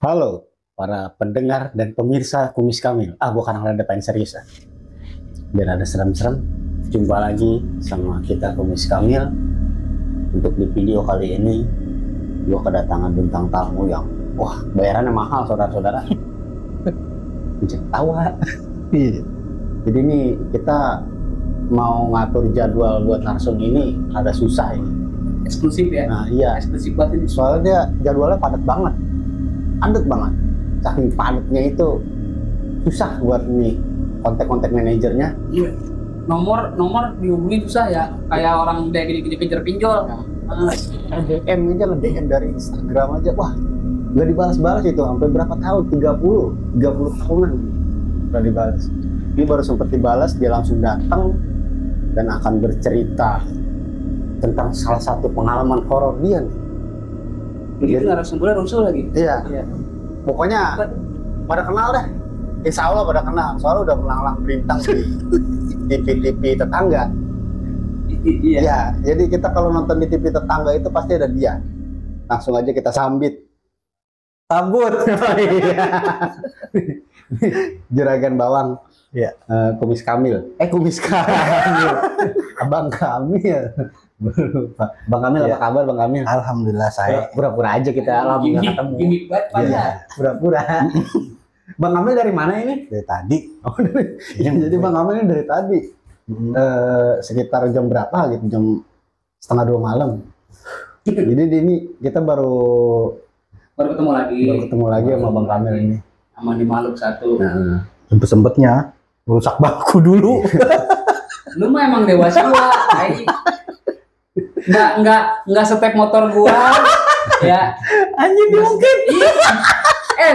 Halo para pendengar dan pemirsa Kumis Kamil. Bukan ada pengen serius biar ada serem-serem. Jumpa lagi sama kita Kumis Kamil. Untuk di video kali ini, gua kedatangan bintang tamu yang bayarannya mahal, saudara-saudara. Bisa tawa. Jadi ini kita mau ngatur jadwal buat narsum ini ada susah ini. Eksklusif ya? Nah iya, Eksklusif banget ini. soalnya dia jadwalnya padat banget. Saking padatnya itu susah buat ini kontak manajernya. Iya. Nomor dihubungi susah ya, kayak orang udah kejar pinjol. DM aja, nge-DM dari Instagram aja, nggak dibalas-balas itu sampai berapa tahun, 30 tahunan nggak dibalas. Ini baru sempat dibalas, dia langsung datang dan akan bercerita tentang salah satu pengalaman horor dia nih. Jadi narasumbernya rusuh lagi. Iya. Pokoknya pada kenal dah. Insya Allah pada kenal. Soalnya udah melanglang melintang di TV tetangga. Iya. Ya, jadi kita kalau nonton di TV tetangga itu pasti ada dia. Langsung aja kita sambut. Juragan Bawang. Iya. Kumis Kamil. Kumis Kamil. Abang Kamil. Bang Kamil, apa kabar Bang Kamil? Alhamdulillah saya. Pura-pura aja kita alhamdulillah nggak ketemu. Gimik banget Pak ya. Pura-pura. Bang Kamil dari mana ini? Dari tadi. Jadi Bang Kamil ini dari tadi. Sekitar jam berapa gitu? Jam 1:30 malam. Jadi ini kita baru ketemu lagi sama Bang Kamil ini. Sama di Maluk satu. Nah, Sempet-sempetnya rusak bangku dulu. Lu mah emang dewa siwa. Nggak step motor gua. Ya. Anjing diungkit.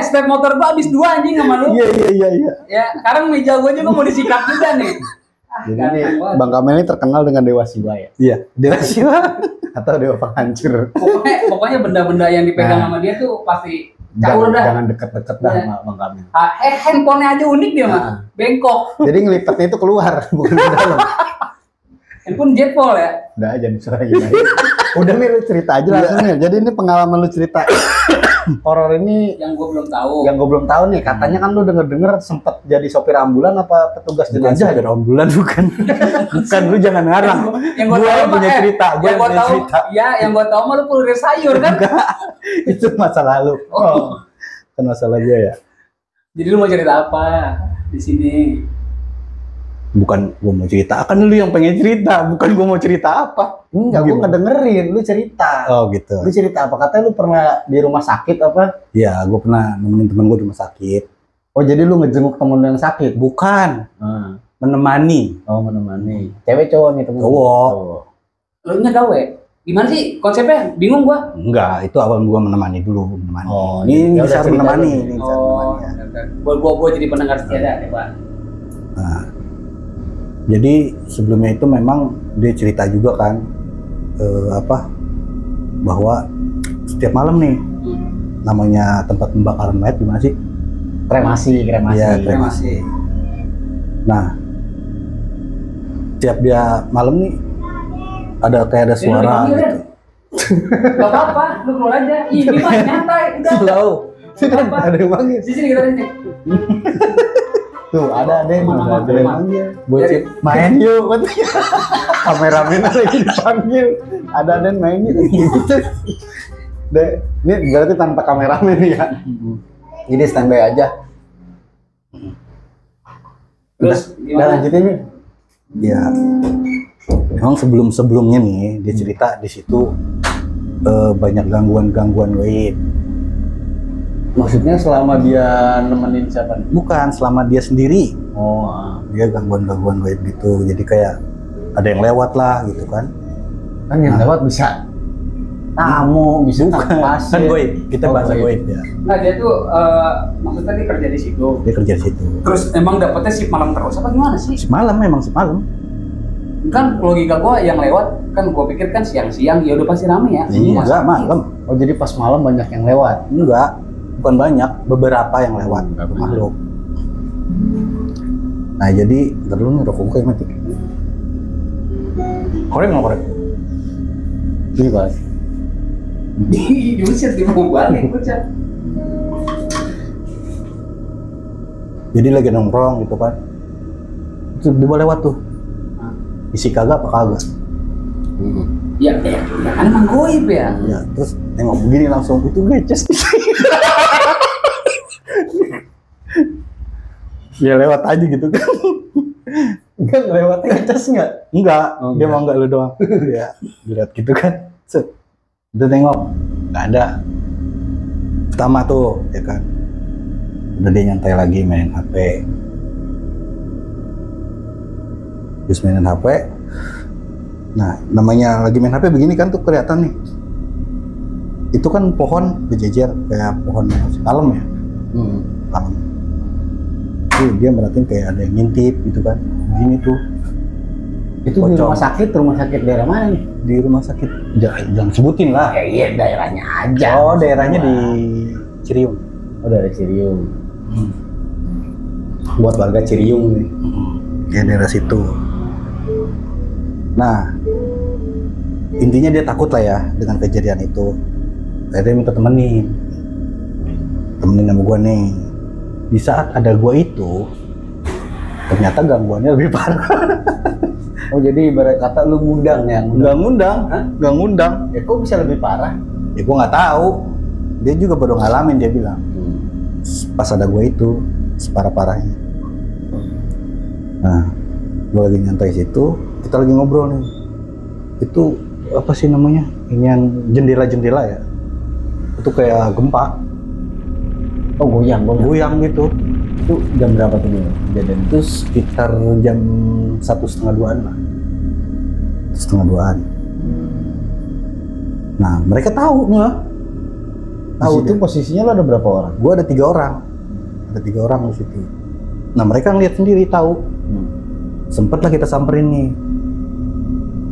Step motor gua habis 2 anjing sama lu. Iya. Ya, sekarang meja gua juga mau disikat juga nih. jadi ini Bang Kamil ini terkenal dengan Dewa Siwa ya? Iya. Dewa siwa. Atau Dewa Penghancur? Pokoknya benda-benda yang dipegang sama dia tuh pasti caur dah. Jangan deket-deket dah sama Bang Kamil. Handphonenya aja unik dia mah. Bengkok. Jadi ngelipetnya itu keluar, bukan ke dalam. Handphone jetpol ya. Udah aja lagi. Udah Mil, lu cerita aja langsung Mil. Jadi ini pengalaman lu cerita horor ini Yang gue belum tahu. yang gue belum tahu nih. Katanya kan lu denger sempet jadi sopir ambulan apa petugas Bukan jenazah? sopir ambulan bukan. Bukan, lu jangan ngarang. Yang gue Gua tahu punya mah, cerita, gua yang gue punya tahu, cerita. ya yang gue tahu mah lu kurir sayur kan. Itu masa lalu. Kan masalah gue ya. Jadi lu mau cerita apa di sini? Bukan gua mau cerita, kan lu yang pengen cerita, bukan gua mau cerita apa. Enggak, gue ngedengerin lu cerita. Oh gitu. Lu cerita apa? Katanya lu pernah di rumah sakit apa? Iya, gua pernah nemenin temen gua di rumah sakit. Oh, jadi lu ngejenguk temen lu yang sakit? Bukan, Hmm. menemani. Oh, menemani. Cewek cowok nih temen? Cowok. Lu nya gawe. Gimana sih konsepnya? Bingung gua. Enggak, itu awal gua menemani dulu, menemani. Oh, ini ya bisa udah cerita menemani, dulu. ini bisa menemani ya. Gua jadi pendengar setia deh, Pak. Nah, jadi sebelumnya itu memang dia cerita juga kan bahwa setiap malam nih namanya tempat pembakaran mayat di mana sih? Kremasi. Iya, kremasi. Nah, setiap dia malam nih ada suara Ini lu dipanggil, gitu. Gak apa-apa, lu keluar aja. Ini mah nyantai, udah. Slow. Apa? Ada yang manggil. Di sini kita cek. Tuh, ada yang manggil. Bocil, Jadi- main yuk. Kameramen lagi dipanggil. Ada yang main yuk. Gitu. Ini berarti tanpa kameramen ya. Jadi standby aja. Terus Udah gimana? lanjutin nih. Ya, memang sebelumnya nih dia cerita di situ banyak gangguan gaib. Maksudnya selama dia nemenin siapa nih? Bukan, selama dia sendiri. Oh, Dia gangguan gaib gitu. Jadi kayak ada yang lewat lah gitu kan. kan yang lewat bisa tamu, bisa pasien. Kan goib, kita Oh, bahasa goib. goib ya. Nah dia tuh maksudnya dia kerja di situ. Dia kerja di situ. Terus emang dapetnya shift malam terus apa gimana sih? Semalam memang semalam. Kan logika gua yang lewat kan gua pikir kan siang-siang ya udah pasti rame ya. Iya, Rumah enggak sakit. malam. Oh, jadi pas malam banyak yang lewat. Enggak, bukan banyak, beberapa yang lewat Beberapa. makhluk. Nah jadi, ntar dulu nih rokok gue yang mati. Korek nggak korek? Ini Pak. Diusir di mau balik bocah. Jadi lagi nongkrong gitu kan. Terus dia lewat tuh. Isi kagak apa kagak? Ya kan emang goib ya. Ya, terus nengok begini langsung itu ngeces. Ya lewat aja gitu kan. Enggak lewat ngecas nggak? Enggak, Oh, dia enggak. mau enggak lu doang. Ya, dilihat gitu kan. Set. Udah tengok, nggak ada. Pertama tuh, ya kan. Udah dia nyantai lagi main HP. Terus mainin HP. Nah, namanya lagi main HP begini kan tuh kelihatan nih. Itu kan pohon berjejer kayak pohon palem ya. Palem. Tuh dia merhatiin kayak ada yang ngintip gitu kan. Begini tuh. Itu di rumah sakit daerah mana nih? Di rumah sakit. Jangan sebutin lah. Ya iya daerahnya aja. Oh, daerahnya di Ciriung. Oh, daerah Ciriung. Buat warga Ciriung nih. Ya daerah situ. Nah, intinya dia takut lah ya dengan kejadian itu. Akhirnya dia minta temenin sama gua nih. Di saat ada gua itu, ternyata gangguannya lebih parah. Oh, jadi ibarat kata lu ngundang ya? Nggak ngundang, Hah? nggak ngundang. Ya kok bisa lebih parah? Ya gua nggak tahu. Dia juga baru ngalamin, dia bilang. Pas ada gua itu, separah-parahnya. Nah, gua lagi nyantai situ, kita lagi ngobrol nih. Itu apa sih namanya? Ini yang jendela-jendela ya? Itu kayak gempa, Oh, goyang. goyang gitu. Itu jam berapa tuh Mil, kejadian itu? Itu sekitar jam 1:30-an lah. 1:30-an. Nah, mereka tahu nggak? Tahu itu posisinya lo ada berapa orang? Gua ada 3 orang. Ada 3 orang di situ. Nah, mereka ngeliat sendiri tahu. Sempet lah kita samperin nih.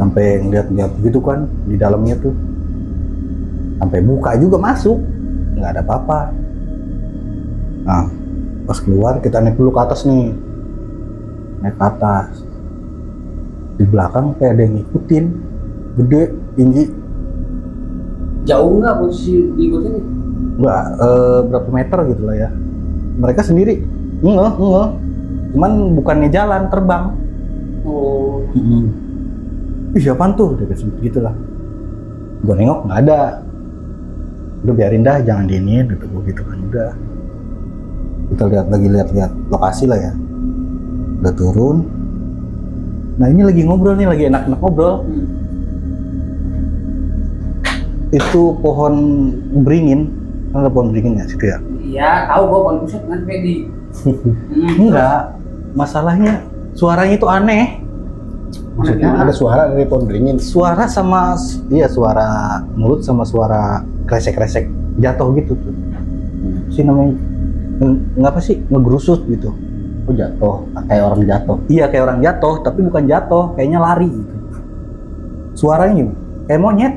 Sampai ngeliat-ngeliat gitu kan di dalamnya tuh. Sampai buka juga masuk. Nggak ada apa-apa. Nah, pas keluar kita naik dulu ke atas nih. Naik ke atas. Di belakang kayak ada yang ngikutin. Gede, tinggi. Jauh nggak posisi ngikutin? Nggak, berapa meter gitu lah ya. Mereka sendiri ngeh. Cuman bukannya jalan, terbang. Oh. Ih, apaan tuh? Dia kasih gitu lah. Gue nengok nggak ada. Udah biarin dah, jangan diinin gitu, gue gitu kan. Udah. Kita lihat lokasi lah ya. Udah turun. Nah, ini lagi ngobrol nih, lagi enak-enak ngobrol. Itu pohon beringin. Kan ada pohon beringin ya situ ya? Iya, tahu gua pohon pusat kan Pedi. Enggak. Masalahnya suaranya itu aneh. Maksudnya ada suara dari pohon beringin. Suara sama, iya suara mulut sama suara kresek-kresek jatuh gitu tuh. Si namanya ngapa sih ngegerusut gitu. Oh, jatuh, kayak orang jatuh. Iya kayak orang jatuh, tapi bukan jatuh, kayaknya lari gitu. Suaranya gimana? Kayak monyet.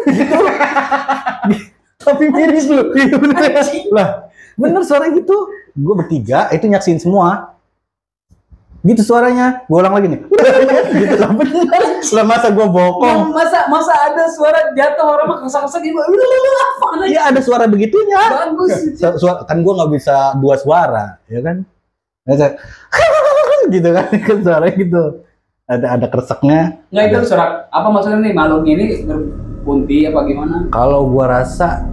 Gitu. Tapi miris lu. Iya bener. Lah, bener suara gitu. Gue bertiga itu nyaksin semua. Gitu suaranya. Gue ulang lagi nih. Gitu lah bener. Lah masa gue bokong. Masa ada suara jatuh orang mah kesak-kesak gitu. Apa Iya ada suara begitunya. Bagus. Suara, kan gue nggak bisa 2 suara, ya kan? Biasa, gitu kan suaranya gitu. Ada kreseknya. Nggak itu suara apa maksudnya nih makhluk ini berpunti apa gimana? Kalau gua rasa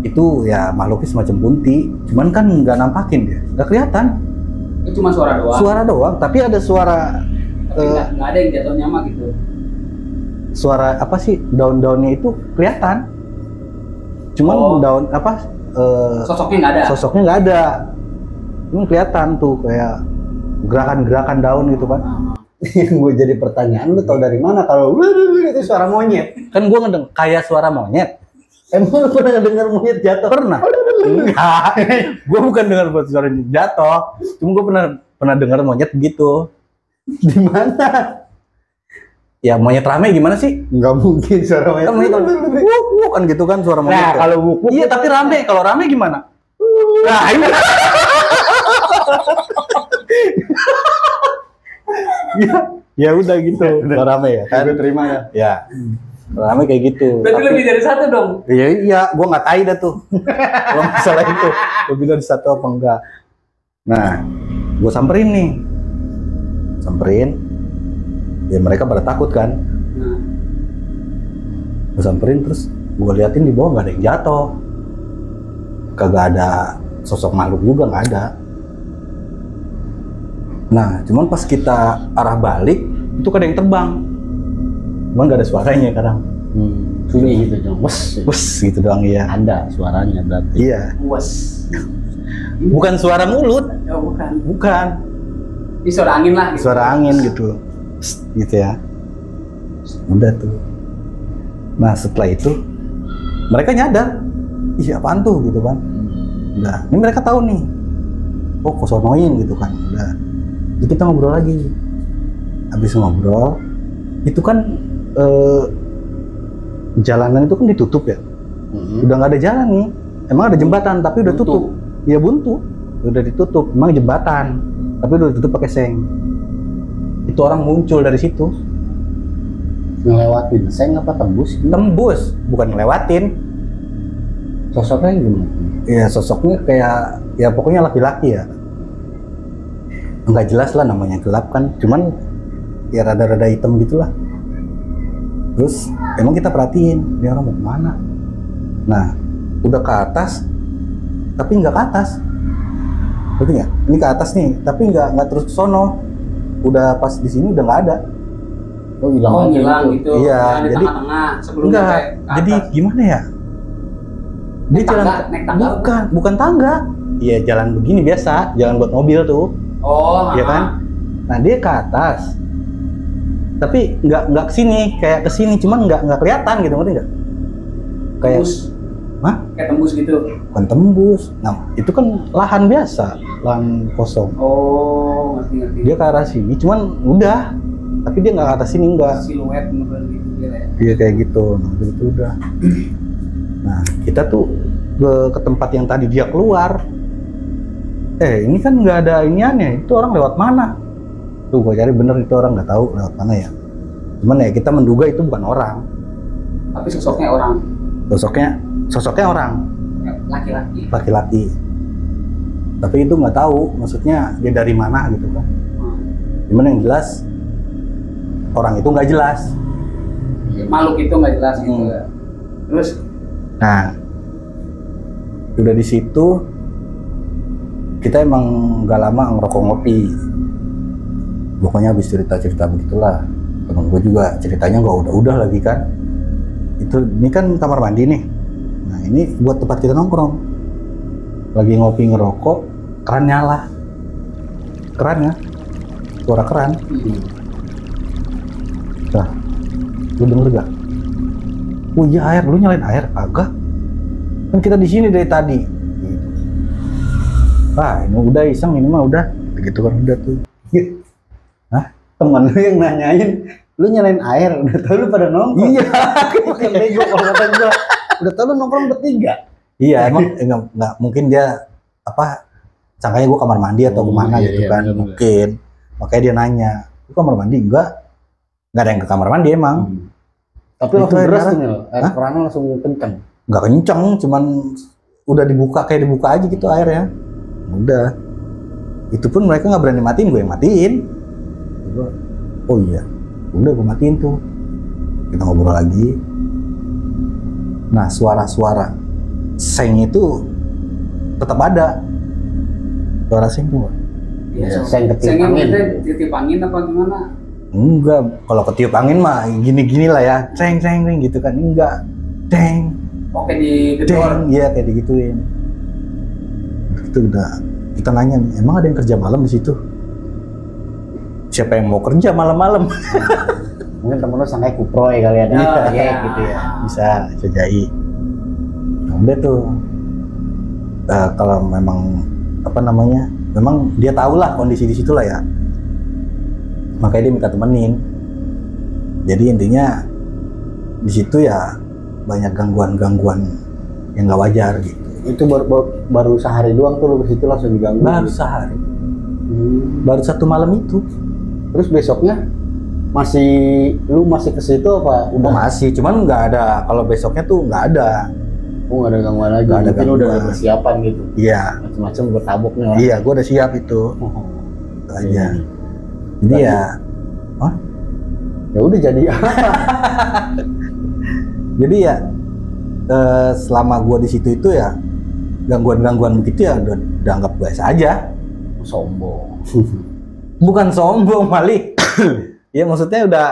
itu ya makhluknya semacam bunti, cuman kan nggak nampakin dia, nggak kelihatan. Itu cuma suara doang. Suara doang, tapi ada suara Tapi nggak ada yang jatuhnya mah gitu. suara apa sih daun-daunnya itu kelihatan. Cuman Oh. daun apa Sosoknya nggak ada. sosoknya nggak ada. Cuman kelihatan tuh kayak gerakan-gerakan daun gitu kan. Yang gue jadi pertanyaan, lu tau dari mana kalau itu suara monyet? Kan gua ngedeng kayak suara monyet. Emang lu pernah dengar monyet jatuh? Pernah? Enggak. Gua bukan dengar buat suara jatuh. Cuma gua pernah dengar monyet gitu. Di mana? Ya monyet rame gimana sih? Nggak mungkin suara monyet. Kan monyet wuk kan gitu kan suara monyet. Nah, tuh. kalau wuk Iya tapi rame. Kalau rame gimana? Nah ini. Ya udah gitu. Kalau rame ya kan. Gue terima ya. Ya. Rame kayak gitu. Berarti lebih dari satu dong. Iya, gua nggak tahu dah tuh. Kalau masalah itu, lebih dari satu apa enggak. Nah, gua samperin nih. Ya mereka pada takut kan. Nah, Gua samperin terus gua liatin di bawah nggak ada yang jatuh. Kagak ada sosok makhluk juga, nggak ada. Nah, cuman pas kita arah balik, itu ada yang terbang. Cuman nggak ada suaranya kadang. Sunyi gitu dong. Bus gitu doang ya. Ada suaranya berarti. Iya. puas. Bukan suara mulut, Oh, bukan. bukan. Ini suara angin lah. Gitu. Suara angin gitu. Psst, gitu ya. Udah tuh. Nah, setelah itu mereka nyadar. Iya, apaan tuh gitu kan. Udah, ini mereka tahu nih. Oh, kosonoin gitu kan. Udah. Jadi kita ngobrol lagi. Habis ngobrol, itu kan jalanan itu kan ditutup ya. Udah nggak ada jalan nih. Emang ada jembatan tapi udah tutup. Ya buntu. Udah ditutup. Emang jembatan tapi udah ditutup pakai seng. Itu orang muncul dari situ. Ngelewatin seng apa tembus? Tembus, bukan ngelewatin. Sosoknya gimana? Ya sosoknya kayak ya pokoknya laki-laki ya. Nggak jelas lah, namanya gelap kan. Cuman ya rada-rada hitam gitulah. Terus emang kita perhatiin dia orang mau kemana. Nah udah ke atas tapi nggak ke atas. Berarti nggak? Ini ke atas nih tapi nggak terus ke sono. Udah pas di sini udah nggak ada. Oh, hilang Oh, aja hilang gitu. gitu. Iya, Yang di jadi- tengah-tengah sebelum Enggak. sampai ke Jadi atas. gimana ya? Dia Naik jalan tangga, naik tangga. bukan tangga. Iya jalan begini biasa, jalan buat mobil tuh. Oh, Iya kan? Nah dia ke atas, tapi nggak kesini, kayak kesini, cuman nggak kelihatan gitu, ngerti nggak? Kayak, Tembus. Hah? Kayak tembus gitu. bukan tembus. Nah itu kan lahan biasa, lahan kosong. Oh, ngerti. Dia ke arah sini, cuman udah, tapi dia nggak ke atas sini nggak. Siluet bener gitu dia ya. Iya kayak gitu, nah itu udah. Nah kita tuh ke tempat yang tadi dia keluar. Ini kan nggak ada iniannya, itu orang lewat mana? Tuh gua cari bener itu orang nggak tahu lewat mana ya. Cuman ya kita menduga itu bukan orang. Tapi sosoknya orang. Sosoknya orang, Laki-laki. laki-laki. Tapi itu nggak tahu, maksudnya dia dari mana gitu kan. Cuman yang jelas orang itu nggak jelas. Makhluk itu nggak jelas gitu ya. Terus Nah, udah di situ kita emang nggak lama ngerokok ngopi. Pokoknya habis cerita-cerita begitulah. Temen gue juga ceritanya nggak udah lagi kan. Ini kan kamar mandi nih. Nah ini buat tempat kita nongkrong. Lagi ngopi ngerokok, keran nyala. Kerannya, suara keran. Nah, lu denger gak? Oh iya air, lu nyalain air? Agak. Kan kita di sini dari tadi. Gitu. Ah ini udah iseng, ini mah udah. Begitu kan udah tuh. Hah? Temen lu yang nanyain, lu nyalain air, udah tau lu pada nongkrong. Iya. Yang bego kalau kata gua. Udah tau lu nongkrong bertiga. Iya emang nggak mungkin dia apa? Sangkanya gua kamar mandi atau kemana iya, gitu iya, kan? bener. Mungkin. Makanya dia nanya, lu kamar mandi? Enggak. Nggak ada yang ke kamar mandi emang. Tapi Itu langsung air deras merah. tuh Nil. Air Hah? kerannya langsung kenceng. Nggak kenceng, cuman udah dibuka kayak dibuka aja gitu airnya. Udah. Itu pun mereka nggak berani matiin, gue yang matiin. Gua, oh iya, udah gue matiin tuh. Kita ngobrol lagi. Nah suara-suara seng itu tetap ada. Suara seng tuh nggak? Iya, seng ketiup sengnya angin. maksudnya ketiup angin apa gimana? Enggak, kalau ketiup angin mah gini-gini lah ya, ceng gitu kan. Enggak, ceng. Oke di gedor. Iya kayak digituin. Itu udah kita nanya nih, emang ada yang kerja malam di situ? Siapa yang mau kerja malam-malam? Mungkin temen lu sangka kuproy kali ada. Iya, Kayak iya. gitu ya. Bisa jadi. Nah, udah tuh. Kalau memang apa namanya, memang dia tahu lah kondisi di situ lah ya. Makanya dia minta temenin. Jadi intinya di situ ya banyak gangguan-gangguan yang nggak wajar gitu. Itu baru sehari doang tuh lu ke situ langsung diganggu. Baru sehari, Hmm. baru 1 malam itu. Terus besoknya lu masih ke situ apa? Udah masih, cuman nggak ada. Kalau besoknya tuh nggak ada. Oh, nggak ada gangguan lagi. Nggak ada Mungkin udah ada gangguan. persiapan gitu. Iya, Macam-macam buat tabuk nih orang. iya, gue udah siap itu. Oh, Itu aja. Jadi Berarti- ya, ya udah jadi. jadi ya selama gue di situ itu ya gangguan-gangguan begitu ya udah anggap biasa aja. Sombong. Bukan sombong Mali. Ya maksudnya udah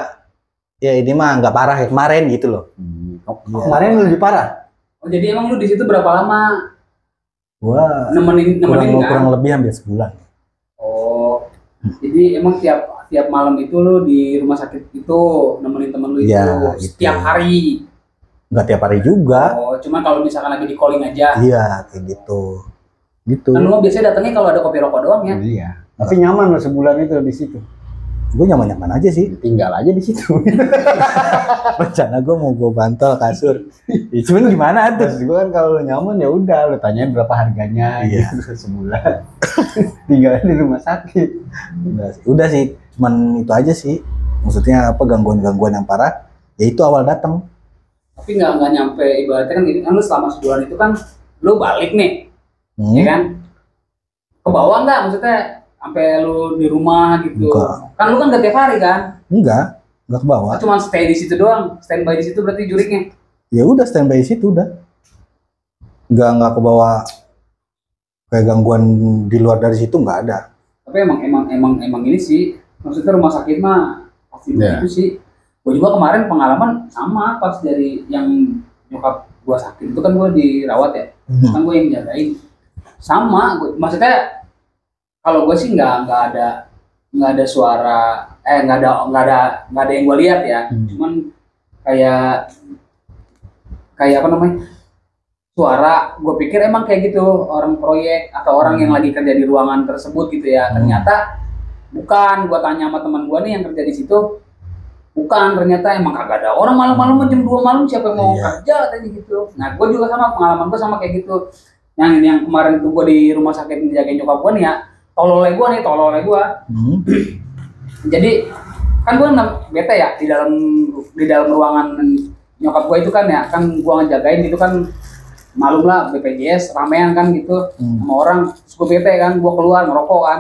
ya ini mah nggak parah kayak kemarin gitu loh. Iya. Kemarin lu lebih parah. Oh, jadi emang lu di situ berapa lama Gua nemenin kan? kurang lebih hampir sebulan. Oh, jadi emang tiap malam itu lu di rumah sakit itu nemenin temen lu itu Iya, gitu. setiap hari. Nggak tiap hari juga. Oh, cuman kalau misalkan lagi di calling aja. Iya kayak gitu. Gitu. Kan lu biasanya datangnya kalau ada kopi rokok doang ya. Iya. Tapi nyaman lo sebulan itu di situ. Gue nyaman-nyaman aja sih. Tinggal aja di situ. Rencana gue mau gue bantal kasur. Ya, cuman gimana tuh? Terus gue kan kalau lu nyaman ya udah, lu tanyain berapa harganya Iya. gitu sebulan. Tinggal di rumah sakit. Udah sih. Cuman itu aja sih. Maksudnya apa gangguan-gangguan yang parah? Ya itu awal datang. Tapi nggak nyampe, ibaratnya kan gini kan, lu selama sebulan itu kan lu balik nih, ya kan? Ke bawah nggak, maksudnya sampai lu di rumah gitu? Enggak. Kan lu kan nggak tiap hari kan? Enggak ke bawah. Cuma stay di situ doang, standby di situ berarti juriknya. Ya udah standby di situ udah. Enggak ke bawah kayak gangguan di luar dari situ nggak ada. Tapi emang ini sih, maksudnya rumah sakit mah pasti Iya. begitu sih. Gue juga kemarin pengalaman sama pas dari yang nyokap gua sakit itu kan gua dirawat ya, kan gue yang jagain. Sama, maksudnya kalau gue sih nggak ada suara, nggak ada yang gue lihat ya. Cuman kayak apa namanya, suara. Gue pikir emang kayak gitu orang proyek atau orang yang lagi kerja di ruangan tersebut gitu ya. Ternyata bukan. Gue tanya sama teman gue nih yang kerja di situ, bukan, ternyata emang kagak ada orang malam-malam jam 2 malam siapa yang mau kerja tadi gitu. Nah, gue juga sama, pengalaman gue sama kayak gitu. Yang kemarin itu gue di rumah sakit menjagain nyokap gue nih ya, tolol gue. Jadi kan gue bete ya di dalam ruangan nyokap gue itu kan ya, kan gue ngejagain gitu kan, malum lah BPJS ramean kan gitu sama orang. Terus gue bete kan, gue keluar ngerokok kan.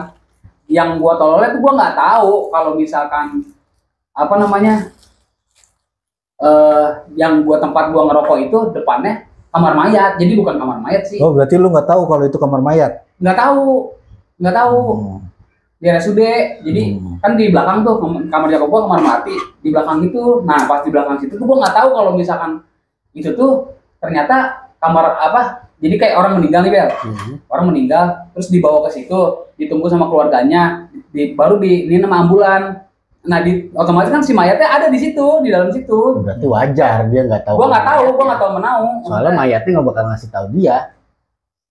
Yang gue tololnya tuh gue nggak tahu kalau misalkan apa namanya, yang gua tempat gua ngerokok itu depannya kamar mayat, jadi bukan kamar mayat sih. Oh berarti lu nggak tahu kalau itu kamar mayat? Nggak tahu di RSUD. Jadi kan di belakang tuh kamar jaga gua, kamar mati di belakang itu. Nah pas di belakang situ tuh gua nggak tahu kalau misalkan itu tuh ternyata kamar apa. Jadi kayak orang meninggal nih Bel, orang meninggal terus dibawa ke situ, ditunggu sama keluarganya, baru ini nama ambulan. Nah, otomatis kan si mayatnya ada di situ, di dalam situ. Berarti wajar dia nggak tahu. Gua nggak tahu menau. Soalnya mayatnya nggak bakal ngasih tahu dia.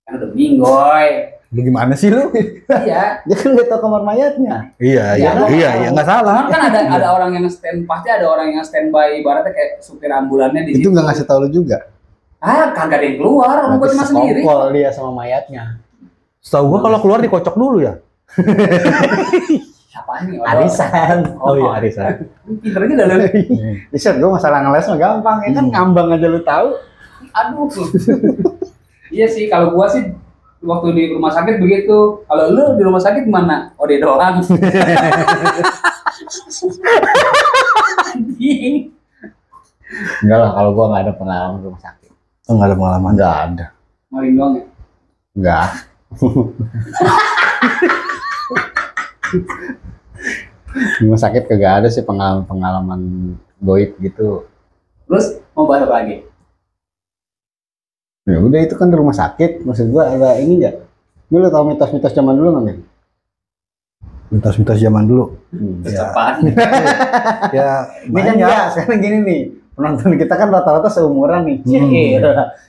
Kan udah meninggoy. Bagaimana sih lu? Iya. Dia kan nggak tahu kamar mayatnya. Iya nggak salah. Cuman kan ada orang yang pasti ada orang yang standby, ibaratnya kayak supir ambulannya di Itu situ. nggak ngasih tahu lu juga. Ah, kagak ada yang keluar, orang gua cuma sendiri. Sekongkol dia sama mayatnya. Setahu gua kalau keluar dikocok dulu ya. Siapa nih? Arisan. Oh, iya, arisan. Pinter juga lu. Bisa gue masalah ngeles mah gampang ya kan, ngambang aja lu tahu. Aduh. Iya sih, kalau gua sih waktu di rumah sakit begitu. Kalau lu di rumah sakit gimana? Ode doang. Anjing. Enggak lah, kalau gue nggak ada pengalaman rumah sakit. Oh, nggak ada pengalaman. Nggak ada. Maling doang ya? Enggak. Rumah sakit kagak ada sih pengalaman goib gitu. Terus mau bahas apa lagi? Ya udah, itu kan di rumah sakit. Maksud gua ada ini nggak? Lu tau mitos-mitos zaman dulu nggak, Min? Mitos-mitos zaman dulu. Ya. Apaan? Ya Ini kan banyak. ya, sekarang gini nih. Penonton kita kan rata-rata seumuran nih.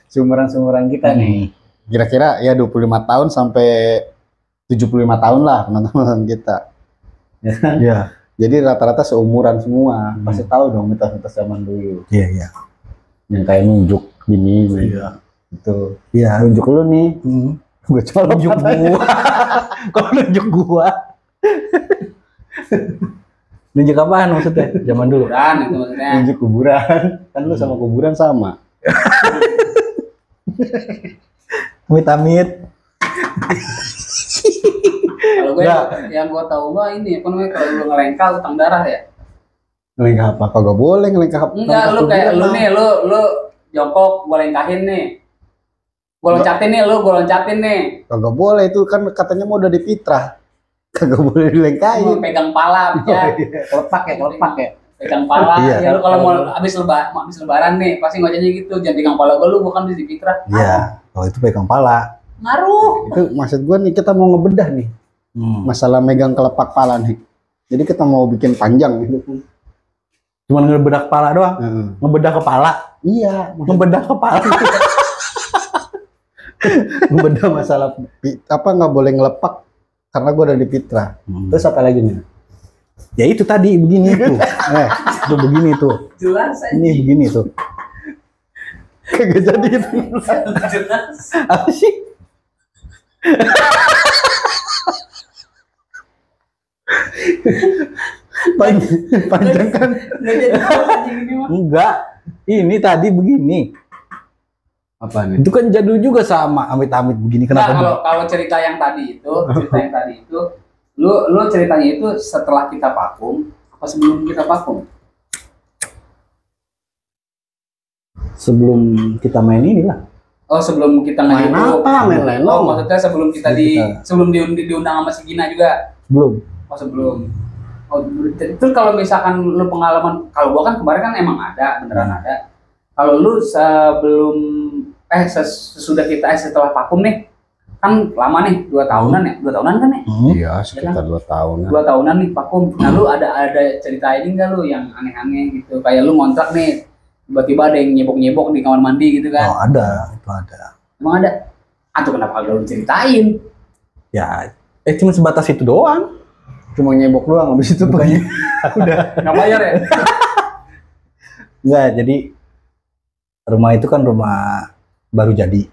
Seumuran kita nih. Kira-kira ya 25 tahun sampai 75 tahun lah penonton kita. Ya kan? Iya. Jadi rata-rata seumuran semua. Pasti tahu dong mitos-mitos zaman dulu. Iya. Yang kayak nunjuk gini. Iya. Gitu. Iya. Nunjuk lu nih. Gue colok Nunjuk matanya. gua. Kalau nunjuk gua. Nunjuk apaan maksudnya? Zaman dulu. Kuburan itu maksudnya. Tunjuk kuburan. Kan lu sama kuburan sama. Amit-amit. Kalau gue Nggak. yang gue tahu mah ini apa namanya kalau lu ngelengkal utang darah ya. Ngelengkap apa? Kagak boleh ngelengkap. Enggak, lu kayak lu nih, lu jongkok, gue lengkahin nih. Gue loncatin nih, gue loncatin nih. Kagak boleh, itu kan katanya mau udah dipitrah. Kagak boleh Lu dilengkahin. pegang pala ya. Kelepak ya. Pegang pala. Iya. Ya lu kalau mau habis lebaran nih, pasti ngocehnya gitu. Jangan pegang pala gue, lu bukan di fitrah. Iya, kalau itu pegang pala. Ngaruh. Itu maksud gue nih, kita mau ngebedah nih. Masalah megang kelepak pala nih. Jadi kita mau bikin panjang gitu. Cuman ngebedah kepala doang. Ngebedah kepala. Iya. Ngebedah kepala. Ngebedah masalah apa nggak boleh ngelepak karena gue udah dipitrah. Terus apa lagi nih? Ya itu tadi begini tuh. Itu begini tuh. Jelas aja. Ini begini tuh. Kagak jadi itu. Jelas. Apa sih? Panjang kan? Nggak jadi anjing ini mah. Enggak. Ini tadi begini. Apa nih? Itu kan jadul juga sama amit-amit begini. Nah, Kenapa? kalau cerita yang tadi itu, lu ceritanya itu setelah kita vakum apa sebelum kita vakum? Sebelum kita main inilah. Oh, sebelum kita Main nge-YouTube. apa? Main lenong? Oh, maksudnya sebelum kita diundang sama si Gina juga. Belum. Oh, sebelum. Oh, itu kalau misalkan lu pengalaman, kalau gua kan kemarin kan emang ada, beneran ada. Kalau lu sebelum sesudah kita setelah vakum nih, kan lama nih 2 tahunan ya, 2 tahunan kan ya? Iya, sekitar 2 tahun. 2 tahunan nih vakum. Nah, lu ada cerita ini enggak lu yang aneh-aneh gitu? Kayak lu ngontrak nih, tiba-tiba ada yang nyebok-nyebok di kamar mandi gitu kan? Oh ada, itu ada. Emang ada? Atau kenapa kagak lu ceritain? Ya, cuma sebatas itu doang. Cuma nyebok doang, habis itu Bukannya udah. Nggak bayar ya? Enggak, jadi rumah itu kan rumah baru jadi.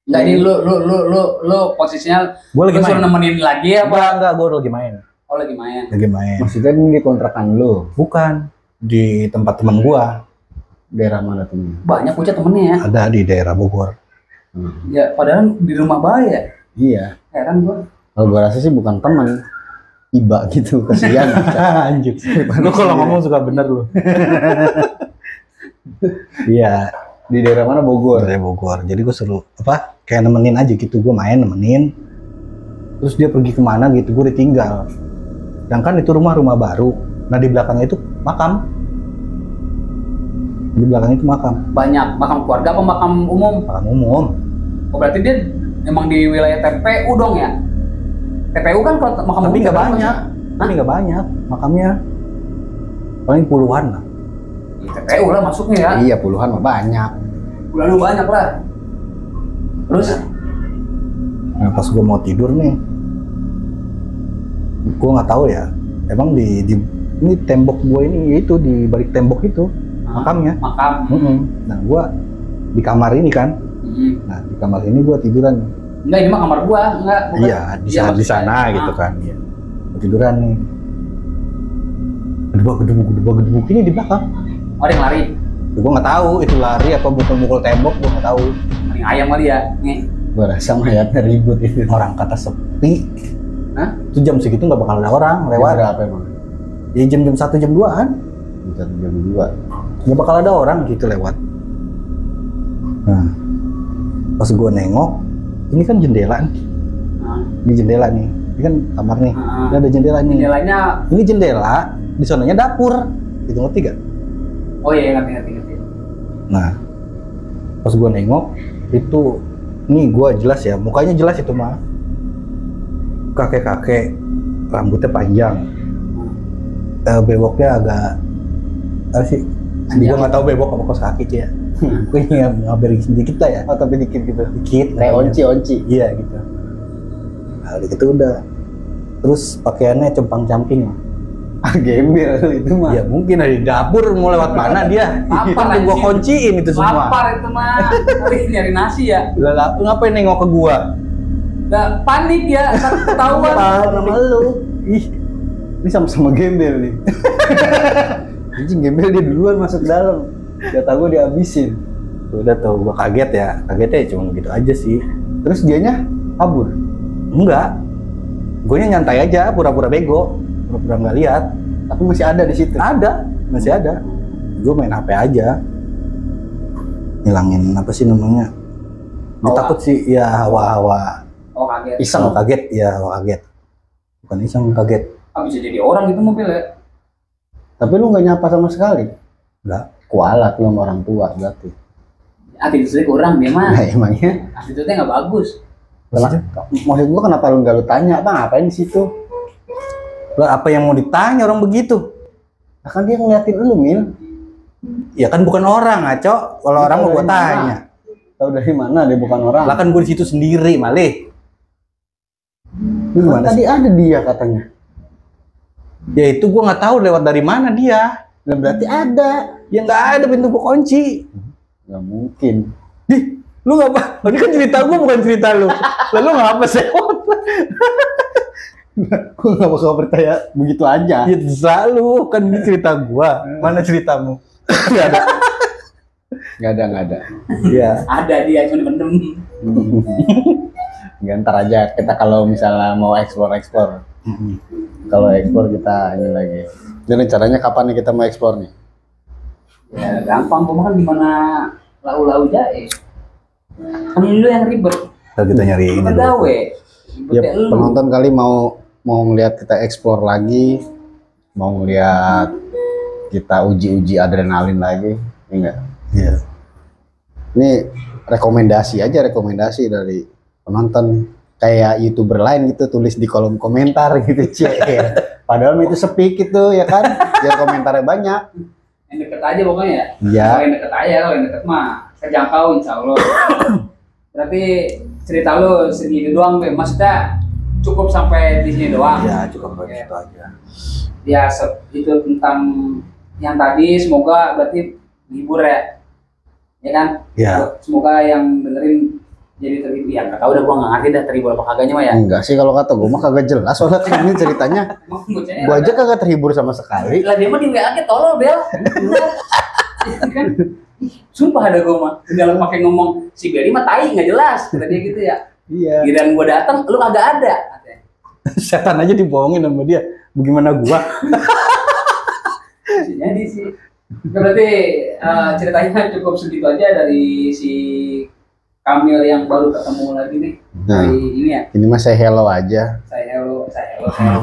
Jadi lu posisinya Gue lagi lu suruh main. nemenin lagi apa? Enggak, gue lagi main. Oh, lagi main. Lagi main. Maksudnya ini di kontrakan lu, Bukan di tempat teman gua. daerah mana temen? Banyak punya temennya ya. Ada di daerah Bogor. Ya, padahal di rumah bahaya. Iya. Heran gua. Kalau gua rasa sih bukan teman, iba gitu, kasihan. Anjir. Lu kalau ngomong suka bener lu. Iya, Di daerah mana? Bogor. dari Bogor. Jadi gue suruh apa? Kayak nemenin aja gitu. Gue main nemenin. Terus dia pergi kemana gitu, gue ditinggal. Sedangkan itu rumah baru. Nah di belakangnya itu makam. Di belakang itu makam. Banyak makam keluarga apa makam umum? Makam umum. Oh, berarti dia emang di wilayah TPU dong ya? TPU kan kalau makam Tapi umum nggak TPU banyak. Tapi nggak banyak makamnya. Paling puluhan lah. Di TPU lah masuknya ya. Iya, puluhan mah banyak. Bulan banyak lah. Terus Nah pas gue mau tidur nih, gue nggak tahu ya. Emang di ini tembok gue ini itu di balik tembok itu makamnya. makam. Nah gue di kamar ini kan. Nah di kamar ini gue tiduran. Enggak, ini mah kamar gua, enggak. Bukan. Iya di sana gitu kan. Iya. Gua tiduran nih. Gedebuk ini di belakang. Oh, ada yang lari. Gue nggak tahu itu lari apa mukul tembok, gue nggak tahu. Paling ayam kali ya. Nih. Gua rasa mayatnya ribut itu. Orang kata sepi. Hah? Itu jam segitu nggak bakal ada orang lewat. Berapa emang? Ya jam 1 jam 2-an. Jam 2. Nggak bakal ada orang gitu lewat. Nah, pas gue nengok, ini kan jendela nih. Di jendela nih, ini kan kamar nih. Ini ada jendela nih. Jendelanya, Ini jendela, di sonanya dapur. Gitu ngerti gak? oh iya, ngerti. Nah, pas gue nengok, itu, nih gue jelas ya, mukanya jelas itu mah. Kakek-kakek, rambutnya panjang. Bewoknya agak, apa sih? Gue nggak tahu bewok apa kos kaki sih ya. Gue ngabarin sedikit lah ya. Oh, tapi dikit gitu. Dikit. Kayak onci. Iya gitu. Nah udah gitu udah. Terus pakaiannya compang-camping. Gembel itu mah. Ya mungkin dari dapur mau lewat mana dia. Lapar, Itu gua anjing. kunciin itu semua. lapar itu mah. Kali nyari nasi ya. Lah lu ngapain nengok ke gua? Nggak panik ya, ketahuan. Apa nama lu? Ih, Ini sama-sama gembel nih. Anjing gembel dia duluan masuk dalam. Data gue dihabisin. Udah tau gue kaget ya. Kagetnya cuma gitu aja sih. Terus dianya kabur. Enggak. Gue nyantai aja, pura-pura bego. Pura-pura nggak lihat. Tapi masih ada di situ. Ada, masih ada. Gue main HP aja. Ngilangin apa sih namanya? Gue Hawa. takut sih ya hawa-hawa. Oh kaget. Iseng. Hawa kaget, ya hawa kaget. Bukan iseng, kaget. Ah, bisa jadi orang gitu mobil ya. Tapi lu nggak nyapa sama sekali. Enggak. Kualat lu sama orang tua berarti. Attitude-nya kurang dia mah. Nah emangnya. Attitude-nya nggak bagus. Maksud gua kenapa lu nggak lu tanya bang ngapain di situ? Lah apa yang mau ditanya orang begitu? Nah, kan dia ngeliatin lu Mil. Ya kan bukan orang, ngaco. Kalau Lu orang tahu mau gue dari mana? tanya. Tahu dari mana dia bukan orang? Lah kan gue di situ sendiri, malih. Lu Kan gimana tadi sih? ada dia katanya. Ya itu gue nggak tahu lewat dari mana dia. Lah berarti ada. Ya nggak ada, pintu gue kunci. Nggak mungkin. Lu nggak apa? Ini kan cerita gue bukan cerita lu. Lalu nggak apa sih? Gua nggak bakal percaya begitu aja. Ya terserah lu, kan ini cerita gue. Mana ceritamu? Nggak ada. Nggak ada. Iya. Ada dia cuma dipendem. Nggak, ntar aja kita kalau misalnya mau explore. Kalau explore kita ini lagi. Jadi rencananya kapan nih kita mau explore nih? Ya gampang, gua kan di mana lau-lau jae. Kan lu yang ribet. Kalau kita nyari Lu ini kan dulu. gawe. Ya Ribetnya lu. penonton kali mau ngeliat kita explore lagi, mau ngeliat kita uji adrenalin lagi, ya enggak? Iya. Ini rekomendasi dari penonton, kayak YouTuber lain gitu tulis di kolom komentar gitu cie. Padahal itu sepi gitu ya kan, biar komentarnya banyak. Yang deket aja pokoknya ya. Iya. Kalau yang deket aja, kalau yang deket mah terjangkau insya Allah. Berarti cerita lu segini doang, Be. Maksudnya cukup sampai di sini doang. Ya cukup kayak gitu aja. Ya itu tentang yang tadi, semoga berarti hibur ya. Ya kan? Ya. Semoga yang dengerin jadi terhibur. Ya nggak tahu dah, gua nggak ngerti dah terhibur apa kagaknya mah ya. Enggak sih kalau kata gue mah kagak jelas soalnya kan ini ceritanya. Emang bocahnya Gue aja kagak terhibur sama sekali. lah, dia mah di WA ke tolol Bel. Bener. Kan? Sumpah ada gua mah tinggal pakai ngomong si Beli mah tai nggak jelas kata dia gitu ya. Iya. Giliran gua datang lu kagak ada katanya. Setan aja dibohongin sama dia. Bagaimana gua? Jadi sih berarti ceritanya cukup segitu aja dari si Kamil yang baru ketemu lagi nih. Nah. Dari ini ya, Ini mah saya hello aja. saya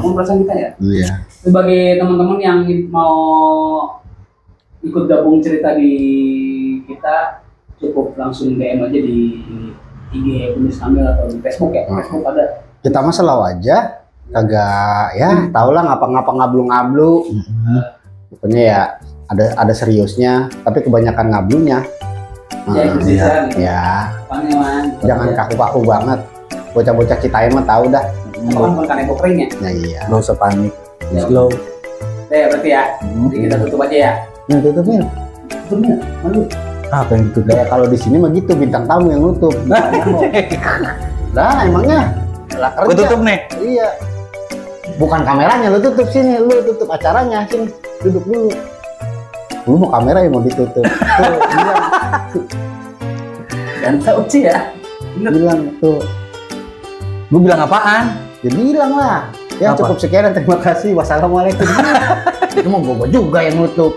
pun perasaan kita ya. Iya. Sebagai teman-teman yang mau ikut gabung cerita di kita, cukup langsung DM aja di IG Kumis Kamil atau di Facebook ya. Facebook ada. Kita mah selalu aja, kagak ya, tau lah ngapa-ngapa ngablu-ngablu. Pokoknya ya ada seriusnya, tapi kebanyakan ngablunya. Ya itu sih iya. kan. Ya, Apanya man? jangan kaku-kaku banget. Bocah-bocah Citaim mah tahu dah. Bukan kanebo kering ya. Ya iya. Gak usah panik. Ya. Slow. Ya berarti ya. Jadi kita tutup aja ya. Nah, tutupnya. Tutupnya. Malu. Apa yang itu? Kayak kalau di sini mah gitu, bintang tamu yang nutup. Lah emangnya. Lah Gua kerja. tutup nih. Iya. Bukan kameranya lu tutup sini, lu tutup acaranya sini. Duduk dulu. Lu mau kamera yang mau ditutup. Tuh, bilang, Dan tahu sih ya. Bener. bilang tuh. Gua bilang apaan? Ya bilang lah. Ya Apa? cukup sekian dan terima kasih. Wassalamualaikum. Itu mau gua juga yang nutup.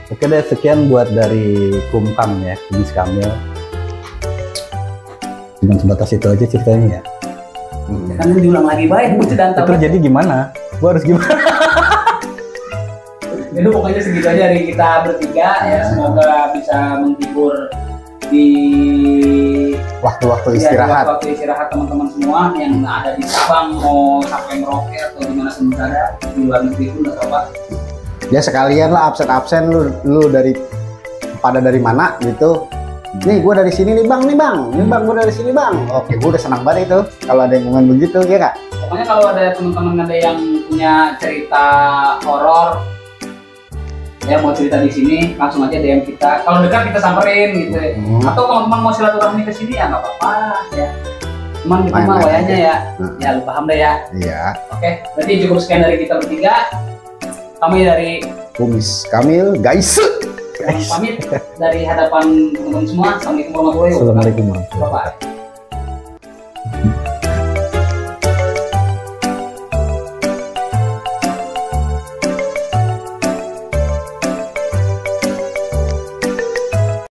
Oke deh, sekian buat dari Kumkam ya, Kumis Kamil. Cuma sebatas itu aja ceritanya ya. Kan diulang lagi baik butuh dan tahu. Terus jadi gimana? Gua harus gimana? Jadi pokoknya segitu aja dari kita bertiga ya. Semoga bisa menghibur di Waktu-waktu ya, istirahat. waktu istirahat teman-teman semua yang ada di Sabang mau sampai Merauke atau di mana sementara di luar negeri pun nggak apa-apa. Ya sekalian lah absen-absen lu dari mana gitu. Nih gue dari sini nih bang, nih bang gue dari sini bang. Oke, gue udah senang banget itu kalau ada yang ngomong begitu ya kak. Pokoknya kalau ada teman-teman ada yang punya cerita horor ya mau cerita di sini langsung aja DM kita. Kalau dekat kita samperin gitu. Atau teman-teman mau silaturahmi ke sini ya nggak apa-apa ya. Cuman kita Main-main mah wayanya aja. ya. Nah. Ya lu paham deh ya. Iya. Oke, berarti cukup sekian dari kita bertiga. Kami dari Kumis Kamil, guys. pamit dari hadapan teman-teman semua. Assalamualaikum warahmatullahi wabarakatuh. Assalamualaikum warahmatullahi wabarakatuh. Bye-bye.